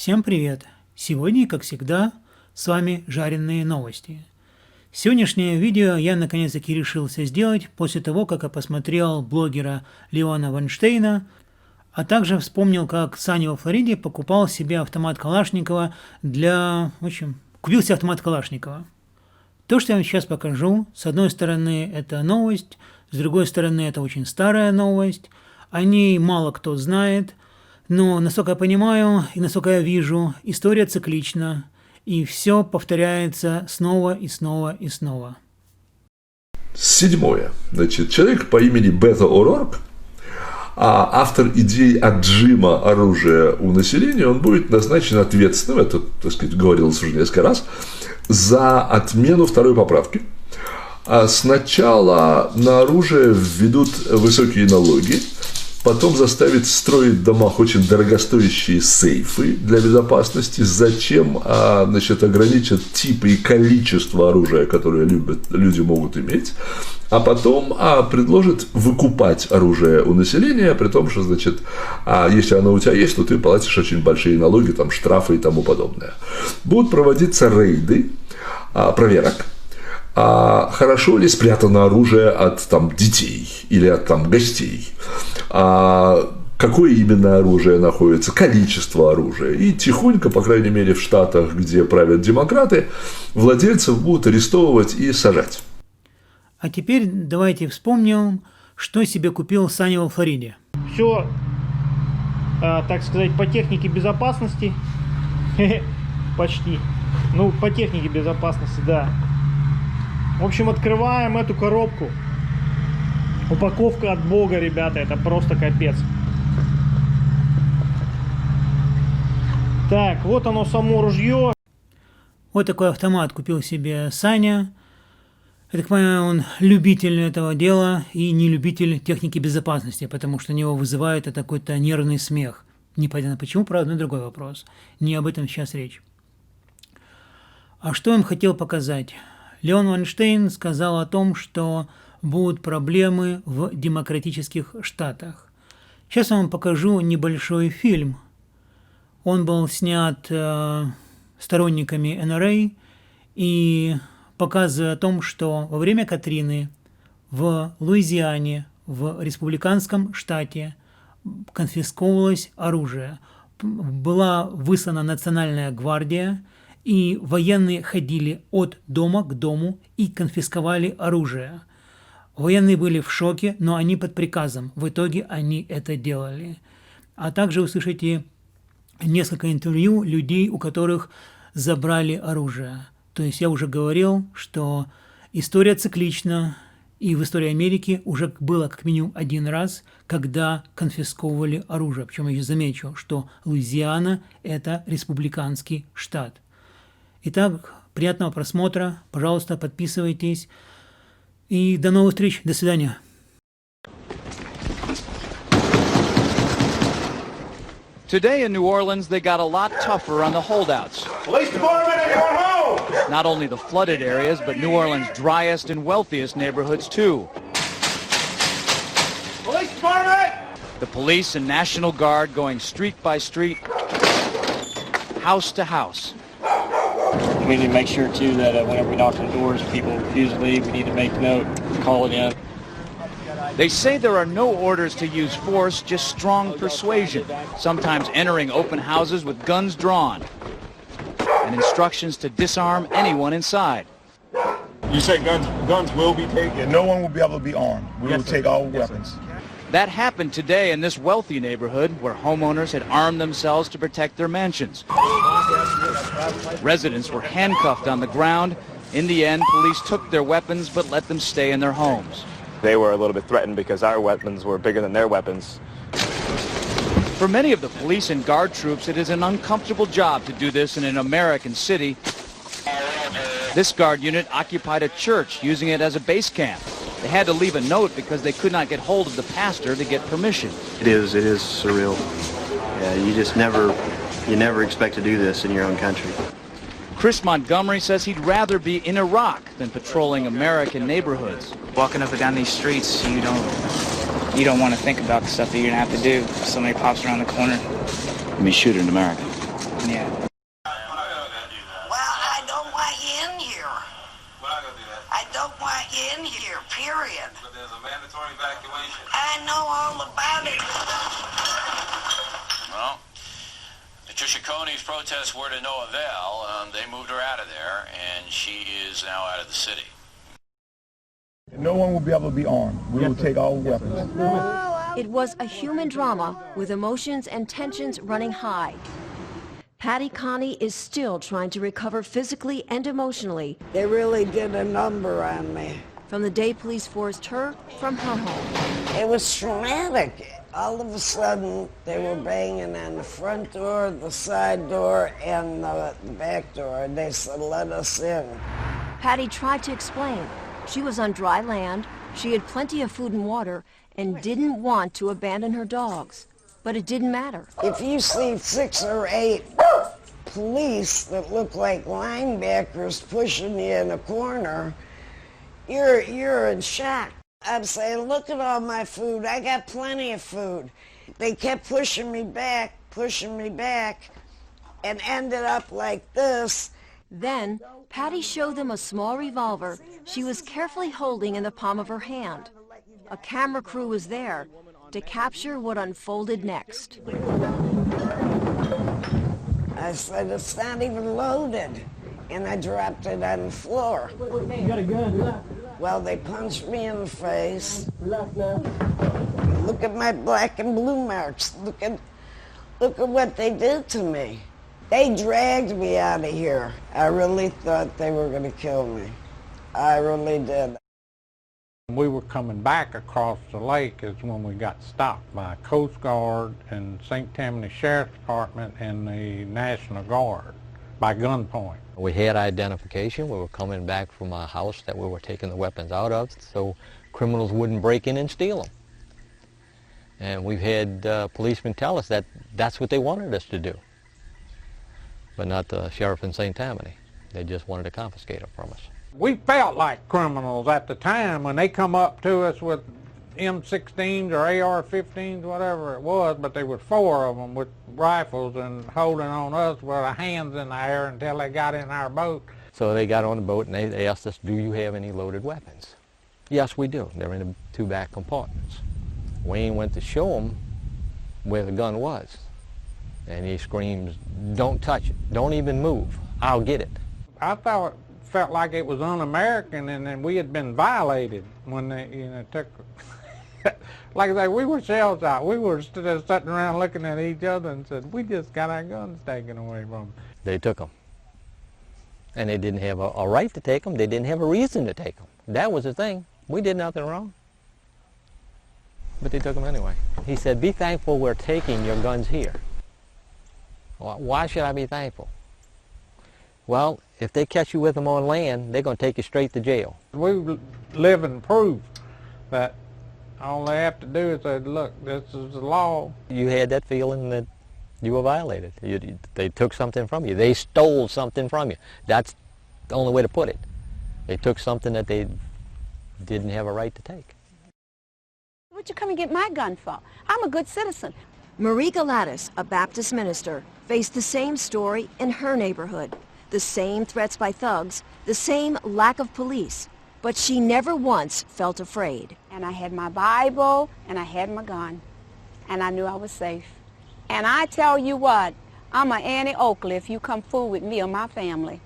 Всем привет! Сегодня, как всегда, с вами жареные новости. Сегодняшнее видео я наконец-таки решился сделать после того, как я посмотрел блогера Леона Вайнштейна, а также вспомнил, как Саня во Флориде покупал себе автомат Калашникова купил себе автомат Калашникова. То, что я вам сейчас покажу, с одной стороны, это новость, с другой стороны, это очень старая новость, о ней мало кто знает. Но, насколько я понимаю и насколько я вижу, история циклична, и все повторяется снова и снова и снова. Седьмое. Значит, человек по имени Бето О'Рорк, автор идей отжима оружия у населения, он будет назначен ответственным, это, так сказать, говорилось уже несколько раз, за отмену второй поправки. Сначала на оружие введут высокие налоги, потом заставить строить в домах очень дорогостоящие сейфы для безопасности, затем ограничат типы и количество оружия, которое люди могут иметь, а потом предложат выкупать оружие у населения, при том, что, если оно у тебя есть, то ты платишь очень большие налоги, там, штрафы и тому подобное. Будут проводиться рейды проверок. Хорошо ли спрятано оружие от детей или от гостей, какое именно оружие находится, количество оружия. И тихонько, по крайней мере в штатах, где правят демократы, владельцев будут арестовывать и сажать. А теперь давайте вспомним, что себе купил Саня во Флориде. Все, так сказать, по технике безопасности. Почти. Ну, по технике безопасности, да. В общем, открываем эту коробку. Упаковка от Бога, ребята, это просто капец. Так, вот оно само ружье. Вот такой автомат купил себе Саня. Я так понимаю, он любитель этого дела и не любитель техники безопасности, потому что у него вызывает это какой-то нервный смех. Непонятно почему, правда, но другой вопрос. Не об этом сейчас речь. А что я им хотел показать? Леон Вайнштейн сказал о том, что будут проблемы в демократических штатах. Сейчас я вам покажу небольшой фильм. Он был снят сторонниками НРА и показывает о том, что во время Катрины в Луизиане, в республиканском штате, конфисковывалось оружие. Была выслана национальная гвардия, и военные ходили от дома к дому и конфисковали оружие. Военные были в шоке, но они под приказом. В итоге они это делали. А также услышите несколько интервью людей, у которых забрали оружие. То есть я уже говорил, что история циклична, и в истории Америки уже было как минимум один раз, когда конфисковывали оружие. Причем я замечу, что Луизиана – это республиканский штат. Итак, приятного просмотра, пожалуйста, подписывайтесь, и до новых встреч, до свидания. Today in New Orleans, they got a lot tougher on the holdouts. Police department, anyone home? Not only the flooded areas, but New Orleans' driest and wealthiest neighborhoods, too. Police department! The police and National Guard going street by street, house to house. We need to make sure, too, that whenever we knock on doors, people refuse to leave, we need to make note, call it in. They say there are no orders to use force, just strong persuasion, sometimes entering open houses with guns drawn, and instructions to disarm anyone inside. You say guns will be taken? No one will be able to be armed. We will take all weapons. That happened today in this wealthy neighborhood where homeowners had armed themselves to protect their mansions. Residents were handcuffed on the ground. In the end, police took their weapons but let them stay in their homes. They were a little bit threatened because our weapons were bigger than their weapons. For many of the police and guard troops, it is an uncomfortable job to do this in an American city. This guard unit occupied a church, using it as a base camp. They had to leave a note because they could not get hold of the pastor to get permission. It is surreal. Yeah, you never expect to do this in your own country. Chris Montgomery says he'd rather be in Iraq than patrolling American neighborhoods. Walking up and down these streets, you don't want to think about the stuff that you're gonna have to do if somebody pops around the corner. Be shooting in America. Yeah. Well, I don't want you in here. We're not going to do that. I don't want you in here, period. But there's a mandatory evacuation. I know all about it. Well, Patricia Coney's protests were to no avail. They moved her out of there, and she is now out of the city. No one will be able to be armed. We will take all weapons. It was a human drama with emotions and tensions running high. Patty Coney is still trying to recover physically and emotionally. They really did a number on me. From the day police forced her from her home. It was traumatic. All of a sudden, they were banging on the front door, the side door, and the back door. They said, let us in. Patty tried to explain. She was on dry land, she had plenty of food and water, and didn't want to abandon her dogs. But it didn't matter. If you see 6 or 8 police that look like linebackers pushing you in a corner, you're in shock. I'm saying, look at all my food. I got plenty of food. They kept pushing me back, and ended up like this. Then, Patty showed them a small revolver she was carefully holding in the palm of her hand. A camera crew was there to capture what unfolded next. I said, it's not even loaded. And I dropped it on the floor. You got a gun? Well, they punched me in the face. Look at my black and blue marks. Look at what they did to me. They dragged me out of here. I really thought they were going to kill me. I really did. We were coming back across the lake is when we got stopped by Coast Guard and St. Tammany Sheriff's Department and the National Guard by gunpoint. We had identification. We were coming back from a house that we were taking the weapons out of so criminals wouldn't break in and steal them. And we've had policemen tell us that that's what they wanted us to do, but not the sheriff in St. Tammany. They just wanted to confiscate them from us. We felt like criminals at the time when they come up to us with M16s or AR-15s, whatever it was, but there were 4 of them with rifles and holding on us with our hands in the air until they got in our boat. So they got on the boat and they asked us, do you have any loaded weapons? Yes, we do. They're in the 2 back compartments. Wayne went to show him where the gun was, and he screams, don't touch it, don't even move, I'll get it. I thought it felt like it was un-American and then we had been violated when they took like I say, we were shell-shocked. We were just sitting around looking at each other and said, we just got our guns taken away from them. They took them. And they didn't have a right to take them. They didn't have a reason to take them. That was the thing. We did nothing wrong. But they took them anyway. He said, be thankful we're taking your guns here. Why should I be thankful? Well, if they catch you with them on land, they're going to take you straight to jail. We live in proof that all they have to do is say, look, this is the law. You had that feeling that you were violated. They took something from you. They stole something from you. That's the only way to put it. They took something that they didn't have a right to take. What'd you come and get my gun for? I'm a good citizen. Marie Galatis, a Baptist minister, faced the same story in her neighborhood. The same threats by thugs, the same lack of police. But she never once felt afraid. And I had my Bible, and I had my gun, and I knew I was safe. And I tell you what, I'm a Annie Oakley if you come fool with me or my family.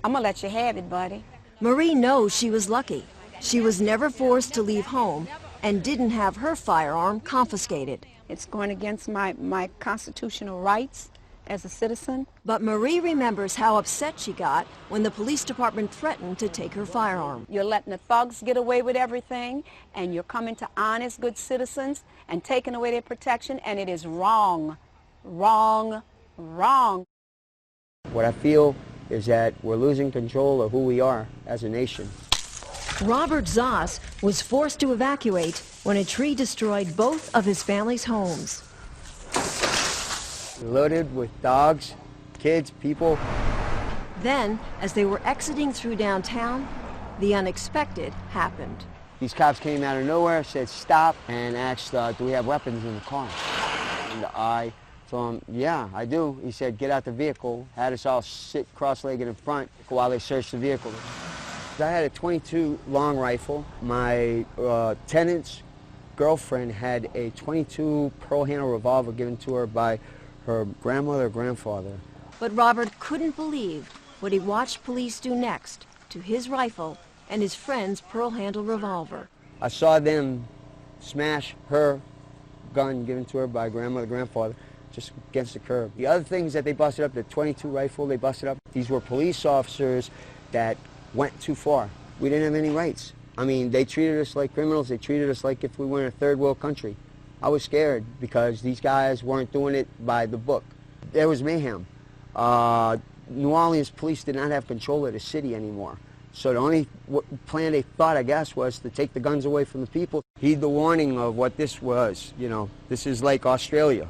I'm going to let you have it, buddy. Marie knows she was lucky. She was never forced to leave home and didn't have her firearm confiscated. It's going against my constitutional rights as a citizen. But Marie remembers how upset she got when the police department threatened to take her firearm. You're letting the thugs get away with everything, and you're coming to honest, good citizens and taking away their protection, and it is wrong, wrong, wrong. What I feel is that we're losing control of who we are as a nation. Robert Zoss was forced to evacuate when a tree destroyed both of his family's homes. Loaded with dogs, kids, people. Then, as they were exiting through downtown, the unexpected happened. These cops came out of nowhere, said stop, and asked, do we have weapons in the car? And I So yeah, I do. He said, get out the vehicle. Had us all sit cross-legged in front while they searched the vehicle. I had a .22 long rifle. My tenant's girlfriend had a .22 pearl handle revolver given to her by her grandmother or grandfather. But Robert couldn't believe what he watched police do next to his rifle and his friend's pearl handle revolver. I saw them smash her gun given to her by grandmother, grandfather, just against the curb. The other things that they busted up, the .22 rifle they busted up, these were police officers that went too far. We didn't have any rights. I mean, they treated us like criminals. They treated us like if we were in a third world country. I was scared because these guys weren't doing it by the book. There was mayhem. New Orleans police did not have control of the city anymore. So the only plan they thought, I guess, was to take the guns away from the people. Heed the warning of what this was. You know, this is like Australia.